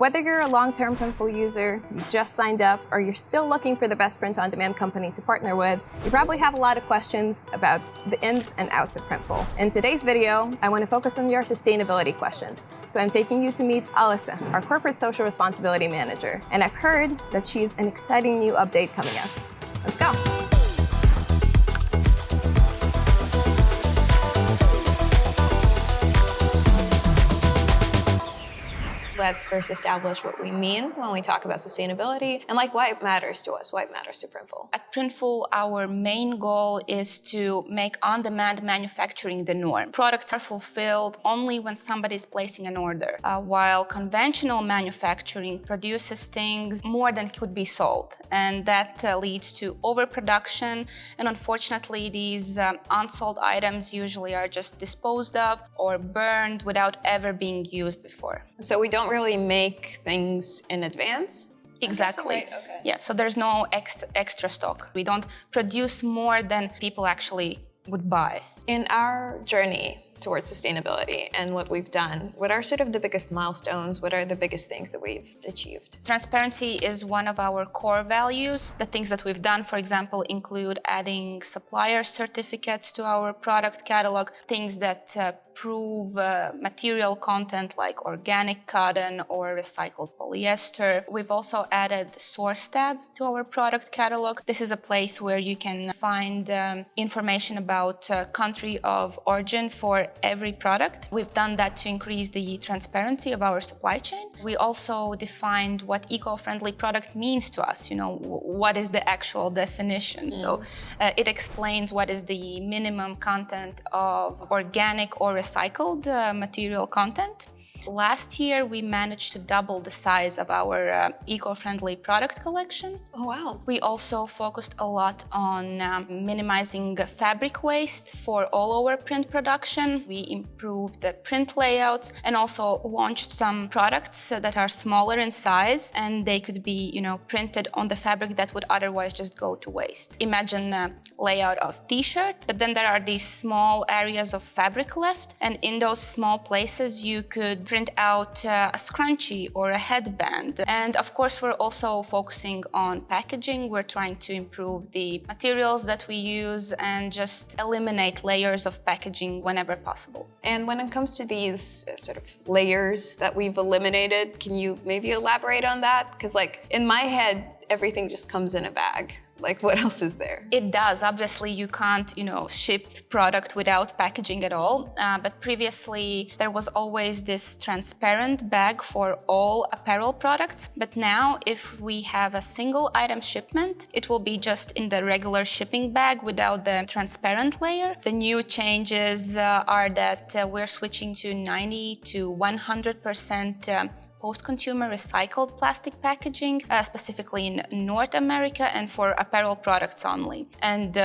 Whether you're a long-term Printful user, you just signed up, or you're still looking for the best print-on-demand company to partner with, you probably have a lot of questions about the ins and outs of Printful. In today's video, I want to focus on your sustainability questions. So I'm taking you to meet Alissa, our Corporate Social Responsibility Manager. And I've heard that she's an exciting new update coming up. Let's go. Let's first establish what we mean when we talk about sustainability and why it matters to us, why it matters to Printful. At Printful, our main goal is to make on-demand manufacturing the norm. Products are fulfilled only when somebody is placing an order, while conventional manufacturing produces things more than could be sold. And that leads to overproduction. And unfortunately, these unsold items usually are just disposed of or burned without ever being used before. So we don't really make things in advance? Exactly. Right. Okay. Yeah, so there's no extra stock. We don't produce more than people actually would buy. In our journey towards sustainability and what we've done, what are sort of the biggest milestones? What are the biggest things that we've achieved? Transparency is one of our core values. The things that we've done, for example, include adding supplier certificates to our product catalog, things that prove material content like organic cotton or recycled polyester. We've also added the source tab to our product catalog. This is a place where you can find information about country of origin for every product. We've done that to increase the transparency of our supply chain. We also defined what eco-friendly product means to us, what is the actual definition. So it explains what is the minimum content of organic or recycled material content. Last year, we managed to double the size of our eco-friendly product collection. Oh, wow. We also focused a lot on minimizing fabric waste for all our print production. We improved the print layouts and also launched some products that are smaller in size, and they could be, printed on the fabric that would otherwise just go to waste. Imagine a layout of t-shirt, but then there are these small areas of fabric left, and in those small places you could print out a scrunchie or a headband. And of course, we're also focusing on packaging. We're trying to improve the materials that we use and just eliminate layers of packaging whenever possible. And when it comes to these sort of layers that we've eliminated, can you maybe elaborate on that? Because in my head, everything just comes in a bag. What else is there? It does. Obviously, you can't, ship product without packaging at all. But previously, there was always this transparent bag for all apparel products. But now, if we have a single item shipment, it will be just in the regular shipping bag without the transparent layer. The new changes are that we're switching to 90 to 100% post-consumer recycled plastic packaging, specifically in North America and for apparel products only. And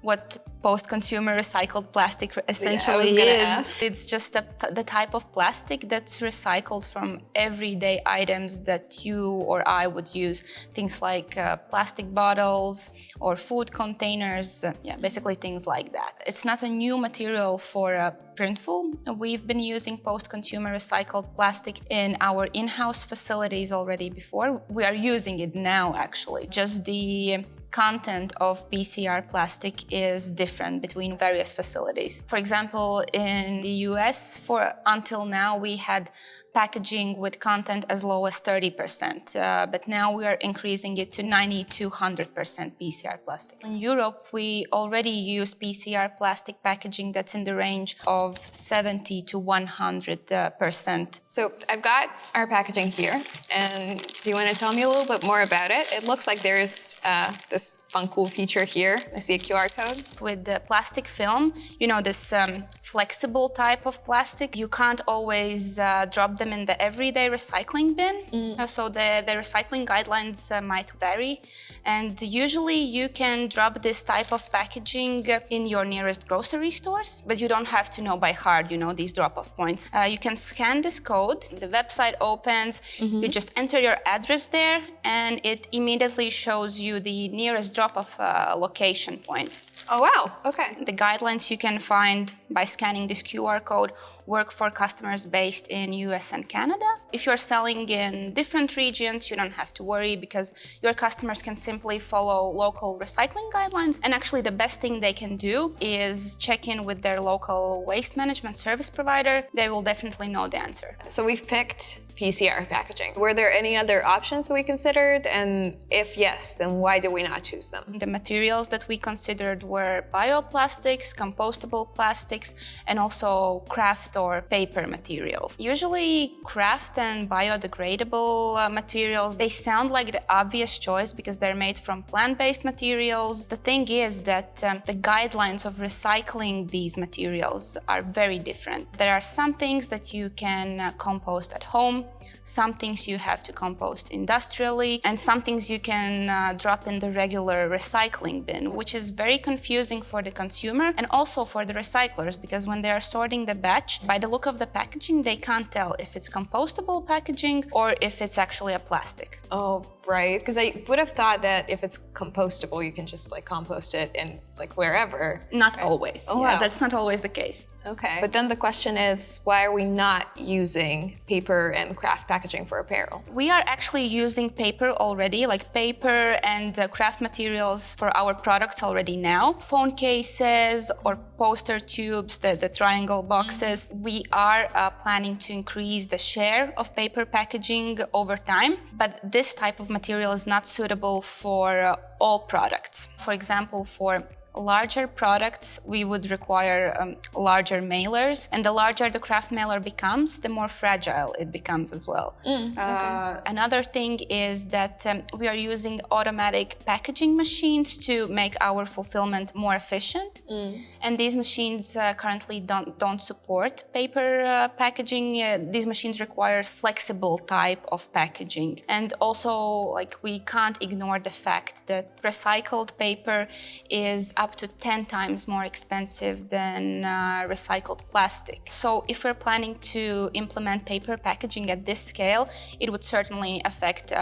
what post-consumer recycled plastic essentially is, it's just the type of plastic that's recycled from everyday items that you or I would use. Things like plastic bottles or food containers, basically things like that. It's not a new material for Printful. We've been using post-consumer recycled plastic in our in-house facilities already before. We are using it now, actually. Just the content of PCR plastic is different between various facilities. For example, in the US, until now, we had packaging with content as low as 30%, but now we are increasing it to 90 to 100% PCR plastic. In Europe, we already use PCR plastic packaging that's in the range of 70 to 100%. So I've got our packaging here, and do you want to tell me a little bit more about it? It looks like there's this fun, cool feature here. I see a QR code. With the plastic film, this flexible type of plastic, you can't always drop them in the everyday recycling bin. So the recycling guidelines might vary. And usually you can drop this type of packaging in your nearest grocery stores, but you don't have to know by heart, these drop-off points. You can scan this code, the website opens, you just enter your address there, and it immediately shows you the nearest drop-off location point. Oh, wow. Okay. The guidelines you can find by scanning this QR code work for customers based in US and Canada. If you're selling in different regions, you don't have to worry because your customers can simply follow local recycling guidelines. And actually the best thing they can do is check in with their local waste management service provider. They will definitely know the answer. So we've picked PCR packaging. Were there any other options that we considered? And if yes, then why did we not choose them? The materials that we considered were bioplastics, compostable plastics, and also craft or paper materials. Usually craft and biodegradable materials, they sound like the obvious choice because they're made from plant-based materials. The thing is that the guidelines of recycling these materials are very different. There are some things that you can compost at home, some things you have to compost industrially, and some things you can drop in the regular recycling bin, which is very confusing for the consumer and also for the recyclers, because when they are sorting the batch, by the look of the packaging, they can't tell if it's compostable packaging or if it's actually a plastic. Oh, right. Because I would have thought that if it's compostable, you can just like compost it in like wherever. Not always. Oh, yeah, wow. that's not always the case. Okay. But then the question is, why are we not using paper and craft packaging for apparel? We are actually using paper already, like paper and craft materials for our products already now. Phone cases or poster tubes, the triangle boxes. We are planning to increase the share of paper packaging over time, but this type of material is not suitable for all products. For example, for larger products, we would require larger mailers, and the larger the craft mailer becomes, the more fragile it becomes as well. Okay. Another thing is that we are using automatic packaging machines to make our fulfillment more efficient, and these machines currently don't support paper packaging. These machines require flexible type of packaging, and also like we can't ignore the fact that recycled paper is up to 10 times more expensive than recycled plastic. So if we're planning to implement paper packaging at this scale, it would certainly affect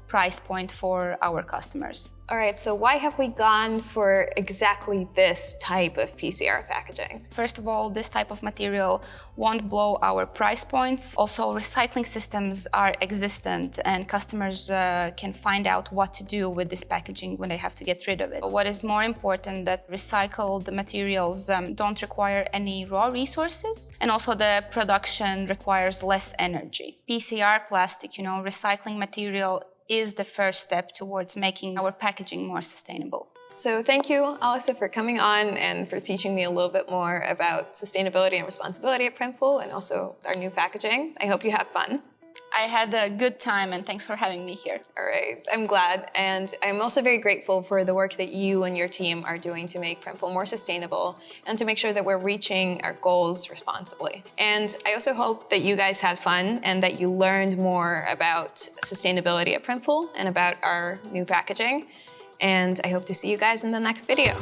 price point for our customers. All right, so why have we gone for exactly this type of PCR packaging? First of all, this type of material won't blow our price points. Also, recycling systems are existent and customers can find out what to do with this packaging when they have to get rid of it. What is more important, that recycled materials don't require any raw resources, and also the production requires less energy. PCR plastic, recycling material, is the first step towards making our packaging more sustainable. So thank you, Alisa, for coming on and for teaching me a little bit more about sustainability and responsibility at Printful and also our new packaging. I hope you have fun. I had a good time, and thanks for having me here. All right, I'm glad. And I'm also very grateful for the work that you and your team are doing to make Printful more sustainable and to make sure that we're reaching our goals responsibly. And I also hope that you guys had fun and that you learned more about sustainability at Printful and about our new packaging. And I hope to see you guys in the next video.